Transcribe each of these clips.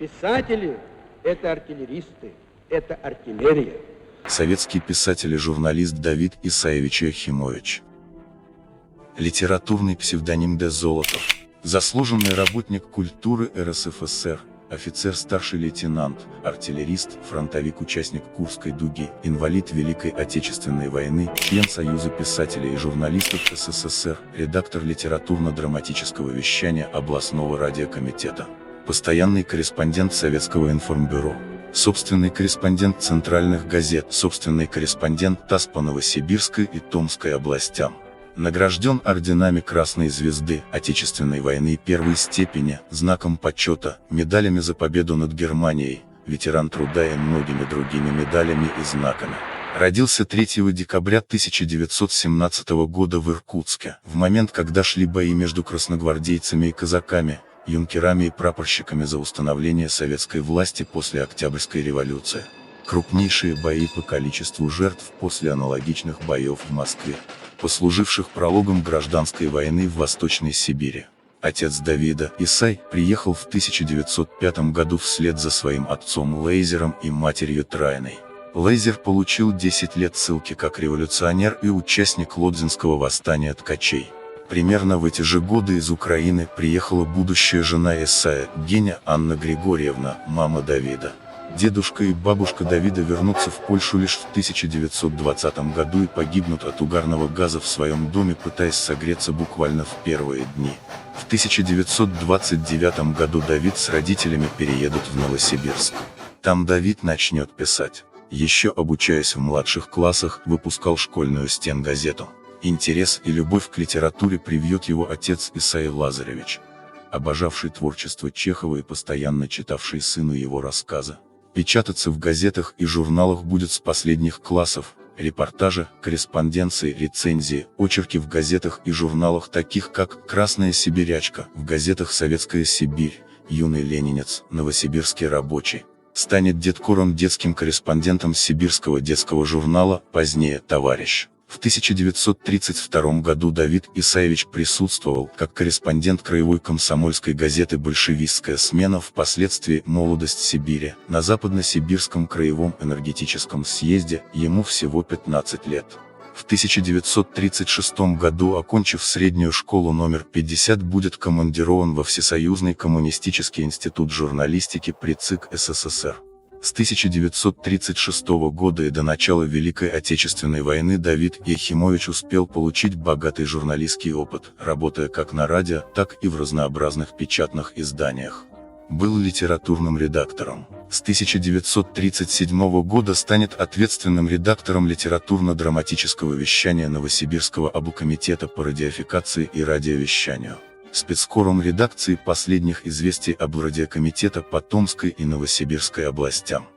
Писатели – это артиллеристы, это артиллерия. Советский писатель и журналист Давид Исаевич Ехимович. Литературный псевдоним Д. Золотов. Заслуженный работник культуры РСФСР, офицер, старший лейтенант, артиллерист, фронтовик, участник Курской дуги, инвалид Великой Отечественной войны, член Союза писателей и журналистов СССР, редактор литературно-драматического вещания областного радиокомитета, постоянный корреспондент Советского информбюро, собственный корреспондент центральных газет, собственный корреспондент ТАСС по Новосибирской и Томской областям. Награжден орденами Красной Звезды Отечественной войны первой степени, знаком почета, медалями за победу над Германией, ветеран труда и многими другими медалями и знаками. Родился 3 декабря 1917 года в Иркутске, в момент, когда шли бои между красногвардейцами и казаками, юнкерами и прапорщиками за установление советской власти после Октябрьской революции. Крупнейшие бои по количеству жертв после аналогичных боев в Москве, послуживших прологом гражданской войны в Восточной Сибири. Отец Давида, Исай, приехал в 1905 году вслед за своим отцом Лейзером и матерью Трайной. Лейзер получил 10 лет ссылки как революционер и участник Лодзинского восстания ткачей. Примерно в эти же годы из Украины приехала будущая жена Исая, Геня Анна Григорьевна, мама Давида. Дедушка и бабушка Давида вернутся в Польшу лишь в 1920 году и погибнут от угарного газа в своем доме, пытаясь согреться буквально в первые дни. В 1929 году Давид с родителями переедут в Новосибирск. Там Давид начнет писать. Еще обучаясь в младших классах, выпускал школьную стенгазету. Интерес и любовь к литературе привьет его отец Исай Лазаревич, обожавший творчество Чехова и постоянно читавший сыну его рассказы. Печататься в газетах и журналах будет с последних классов, репортажи, корреспонденции, рецензии, очерки в газетах и журналах таких как «Красная сибирячка», в газетах «Советская Сибирь», «Юный ленинец», «Новосибирский рабочий». Станет деткором, детским корреспондентом Сибирского детского журнала, позднее «Товарищ». В 1932 году Давид Исаевич присутствовал как корреспондент краевой комсомольской газеты «Большевистская смена», впоследствии «Молодость Сибири», на Западно-Сибирском краевом энергетическом съезде, ему всего 15 лет. В 1936 году, окончив среднюю школу номер 50, будет командирован во Всесоюзный коммунистический институт журналистики при ЦИК СССР. С 1936 года и до начала Великой Отечественной войны Давид Ехимович успел получить богатый журналистский опыт, работая как на радио, так и в разнообразных печатных изданиях. Был литературным редактором. С 1937 года станет ответственным редактором литературно-драматического вещания Новосибирского облкомитета по радиофикации и радиовещанию. Спецкором редакции последних известий облрадиокомитета по Томской и Новосибирской областям.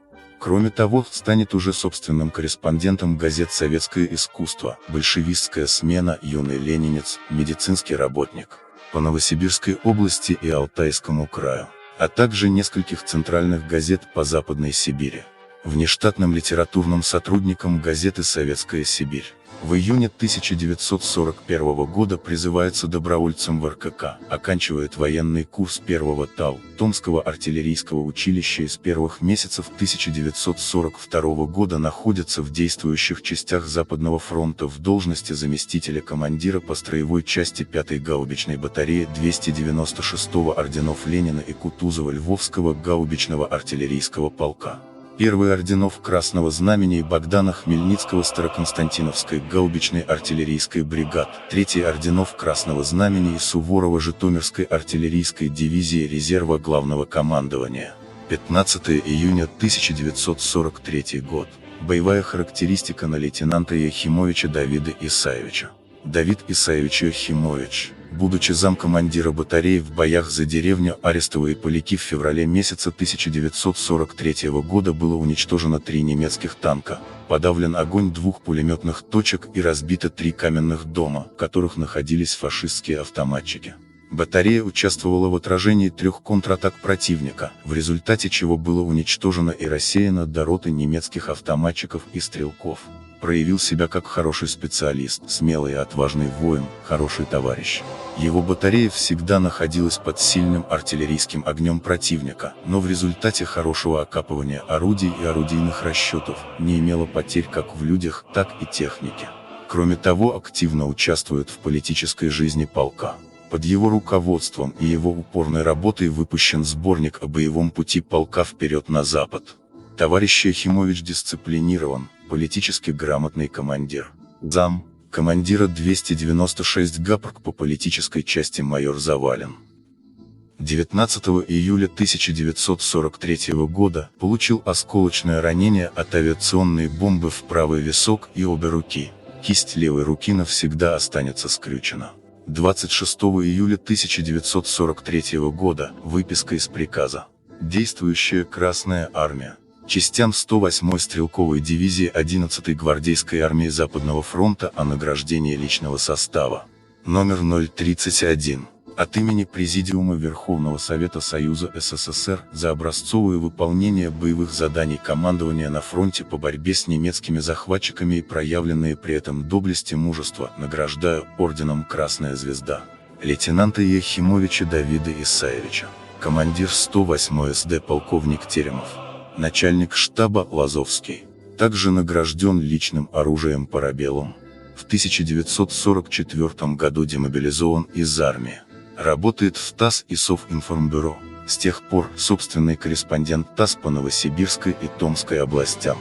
Кроме того, станет уже собственным корреспондентом газет «Советское искусство», «Большевистская смена», «Юный ленинец», «Медицинский работник» по Новосибирской области и Алтайскому краю, а также нескольких центральных газет по Западной Сибири. Внештатным литературным сотрудником газеты «Советская Сибирь». В июне 1941 года призывается добровольцем в РКК, оканчивает военный курс 1-го ТАУ, Томского артиллерийского училища и с первых месяцев 1942 года находится в действующих частях Западного фронта в должности заместителя командира по строевой части 5-й гаубичной батареи 296-го орденов Ленина и Кутузова Львовского гаубичного артиллерийского полка. Первый орденов Красного Знамени и Богдана Хмельницкого Староконстантиновской гаубичной артиллерийской бригад, третий орденов Красного Знамени и Суворова Житомирской артиллерийской дивизии резерва главного командования. 15 июня 1943 год. Боевая характеристика на лейтенанта Ехимовича Давида Исаевича. Давид Исаевич Ехимович, будучи замкомандира батареи в боях за деревню Арестово и Поляки в феврале месяца 1943 года, было уничтожено 3 немецких танка, подавлен огонь 2 пулеметных точек и разбито 3 каменных дома, в которых находились фашистские автоматчики. Батарея участвовала в отражении 3 контратак противника, в результате чего было уничтожено и рассеяно до роты немецких автоматчиков и стрелков. проявил себя как хороший специалист, смелый и отважный воин, хороший товарищ. Его батарея всегда находилась под сильным артиллерийским огнем противника, но в результате хорошего окапывания орудий и орудийных расчетов не имела потерь как в людях, так и технике. Кроме того, активно участвует в политической жизни полка. Под его руководством и его упорной работой выпущен сборник о боевом пути полка «Вперед на Запад». Товарищ Яхимович дисциплинирован, политически грамотный командир. Зам командира 296 ГАПРК по политической части майор Завалин. 19 июля 1943 года получил осколочное ранение от авиационной бомбы в правый висок и обе руки. Кисть левой руки навсегда останется скрючена. 26 июля 1943 года выписка из приказа. Действующая Красная Армия. Частям 108-й стрелковой дивизии 11-й гвардейской армии Западного фронта о награждении личного состава. Номер 031. От имени Президиума Верховного Совета Союза СССР за образцовое выполнение боевых заданий командования на фронте по борьбе с немецкими захватчиками и проявленные при этом доблесть и мужество награждаю орденом Красная Звезда лейтенанта Яхимовича Давида Исаевича, командир 108-й СД полковник Теремов, начальник штаба Лазовский. Также награжден личным оружием Парабеллум. В 1944 году демобилизован из армии. Работает в ТАСС и Совинформбюро. С тех пор собственный корреспондент ТАСС по Новосибирской и Томской областям.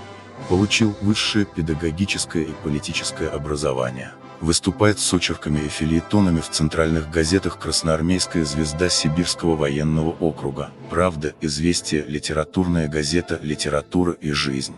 Получил высшее педагогическое и политическое образование. Выступает с очерками и фельетонами в центральных газетах «Красноармейская звезда Сибирского военного округа», «Правда», «Известия», «Литературная газета», «Литература и жизнь».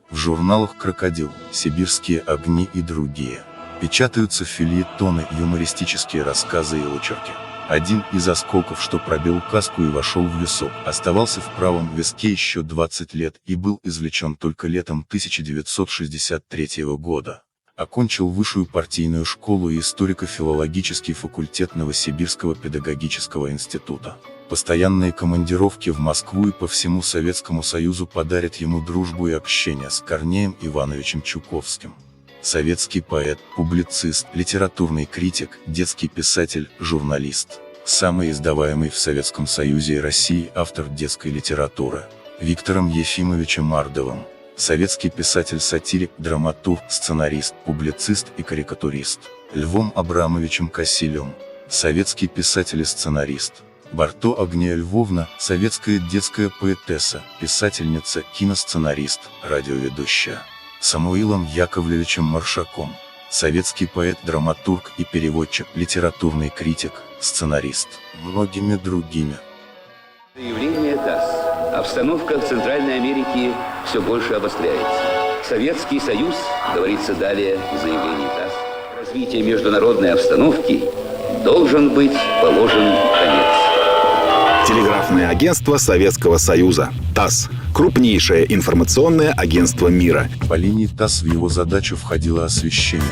В журналах «Крокодил», «Сибирские огни» и другие. Печатаются фельетоны, юмористические рассказы и очерки. Один из осколков, что пробил каску и вошел в висок, оставался в правом виске еще 20 лет и был извлечен только летом 1963 года. Окончил высшую партийную школу и историко-филологический факультет Новосибирского педагогического института. Постоянные командировки в Москву и по всему Советскому Союзу подарят ему дружбу и общение с Корнеем Ивановичем Чуковским. Советский поэт, публицист, литературный критик, детский писатель, журналист. Самый издаваемый в Советском Союзе и России автор детской литературы. Виктором Ефимовичем Мардовым. Советский писатель-сатирик, драматург, сценарист, публицист и карикатурист. Львом Абрамовичем Кассилем. Советский писатель и сценарист. Барто Агния Львовна, советская детская поэтесса, писательница, киносценарист, радиоведущая. Самуилом Яковлевичем Маршаком. Советский поэт, драматург и переводчик, литературный критик, сценарист. Многими другими. Заявление ТАСС. Обстановка в Центральной Америке все больше обостряется. Советский Союз, говорится далее в заявлении ТАСС, развитие международной обстановки должен быть положен конец. Телеграфное агентство Советского Союза. ТАСС. Крупнейшее информационное агентство мира. По линии ТАСС в его задачу входило освещение,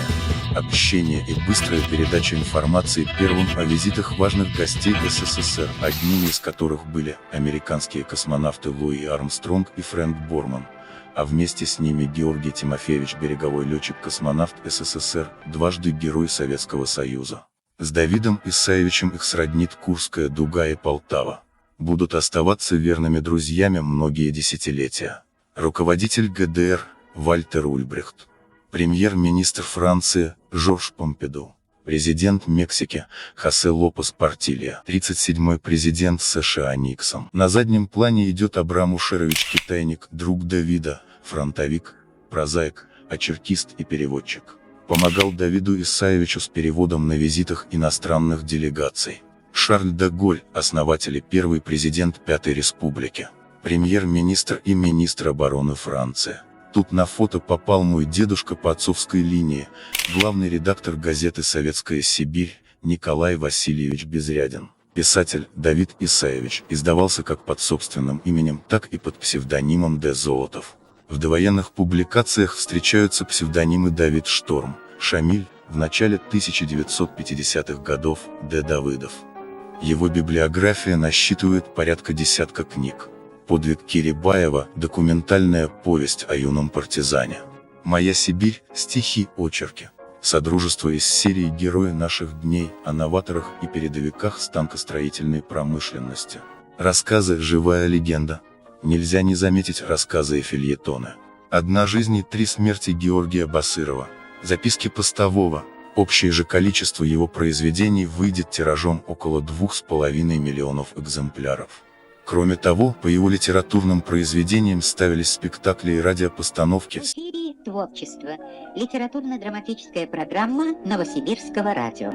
общение и быстрая передача информации первым о визитах важных гостей СССР, одними из которых были американские космонавты Луи Армстронг и Фрэнк Борман, а вместе с ними Георгий Тимофеевич, береговой летчик-космонавт СССР, дважды Герой Советского Союза. С Давидом Исаевичем их сроднит Курская дуга и Полтава. Будут оставаться верными друзьями многие десятилетия. Руководитель ГДР Вальтер Ульбрихт. Премьер-министр Франции Жорж Помпиду. Президент Мексики Хосе Лопес Портилья. 37-й президент США Никсон. На заднем плане идет Абрам Ушерович Китайник, друг Давида, фронтовик, прозаик, очеркист и переводчик. Помогал Давиду Исаевичу с переводом на визитах иностранных делегаций. Шарль де Голль, основатель и первый президент Пятой Республики. Премьер-министр и министр обороны Франции. Тут на фото попал мой дедушка по отцовской линии, главный редактор газеты «Советская Сибирь» Николай Васильевич Безрядин. Писатель Давид Исаевич издавался как под собственным именем, так и под псевдонимом Д. Золотов. В довоенных публикациях встречаются псевдонимы Давид Шторм, Шамиль, в начале 1950-х годов Д. Давыдов. Его библиография насчитывает порядка десятка книг. «Подвиг Кирибаева», документальная повесть о юном партизане. «Моя Сибирь», стихи, очерки. Содружество из серии «Герои наших дней» о новаторах и передовиках станкостроительной промышленности. Рассказы «Живая легенда». Нельзя не заметить рассказы и фельетоны. «Одна жизнь и три смерти» Георгия Басырова. Записки постового. Общее же количество его произведений выйдет тиражом около 2,5 миллионов экземпляров. Кроме того, по его литературным произведениям ставились спектакли и радиопостановки. В эфире «Творчество» – литературно-драматическая программа Новосибирского радио.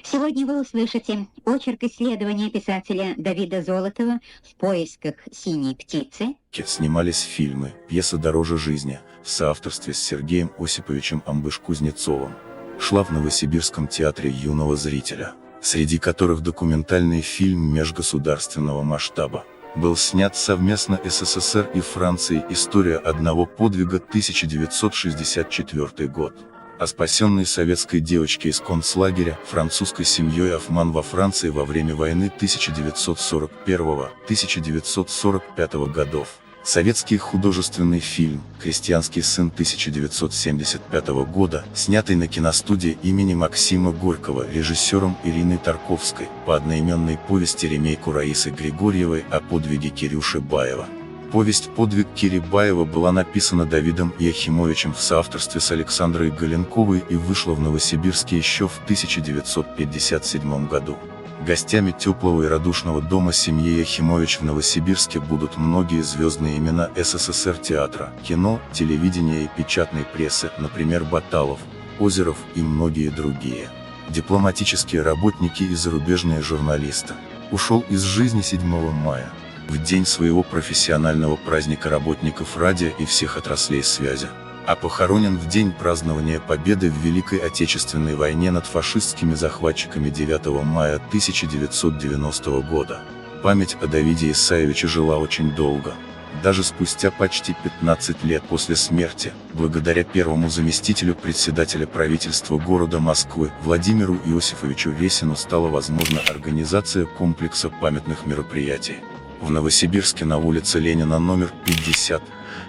Сегодня вы услышите очерк исследования писателя Давида Золотова «В поисках синей птицы». Снимались фильмы, пьеса «Дороже жизни» в соавторстве с Сергеем Осиповичем Амбыш-Кузнецовым. Шла в Новосибирском театре юного зрителя, среди которых документальный фильм межгосударственного масштаба. Был снят совместно СССР и Францией «История одного подвига», 1964 год. О спасенной советской девочке из концлагеря французской семьей Офман во Франции во время войны 1941-1945 годов. Советский художественный фильм «Крестьянский сын» 1975 года, снятый на киностудии имени Максима Горького режиссером Ириной Тарковской по одноименной повести ремейку Раисы Григорьевой о подвиге Кирюши Баева. Повесть «Подвиг Кири Баева» была написана Давидом Яхимовичем в соавторстве с Александрой Галенковой и вышла в Новосибирске еще в 1957 году. Гостями теплого и радушного дома семьи Яхимович в Новосибирске будут многие звездные имена СССР театра, кино, телевидения и печатной прессы, например, Баталов, Озеров и многие другие. Дипломатические работники и зарубежные журналисты. Ушел из жизни 7 мая. В день своего профессионального праздника работников радио и всех отраслей связи, а похоронен в день празднования победы в Великой Отечественной войне над фашистскими захватчиками 9 мая 1990 года. Память о Давиде Исаевиче жила очень долго. Даже спустя почти 15 лет после смерти, благодаря первому заместителю председателя правительства города Москвы Владимиру Иосифовичу Весину стала возможна организация комплекса памятных мероприятий. В Новосибирске на улице Ленина номер 50,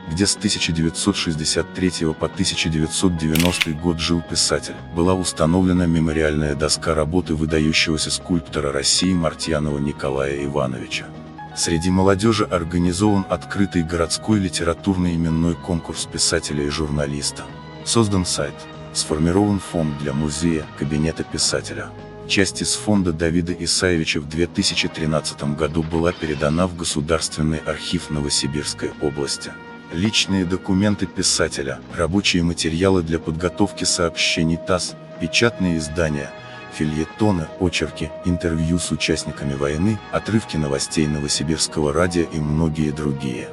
где с 1963 по 1990 год жил писатель, была установлена мемориальная доска работы выдающегося скульптора России Мартьянова Николая Ивановича. Среди молодежи организован открытый городской литературный именной конкурс писателя и журналиста. Создан сайт, сформирован фонд для музея, кабинета писателя. Часть из фонда Давида Исаевича в 2013 году была передана в Государственный архив Новосибирской области. Личные документы писателя, рабочие материалы для подготовки сообщений ТАСС, печатные издания, фельетоны, очерки, интервью с участниками войны, отрывки новостей Новосибирского радио и многие другие.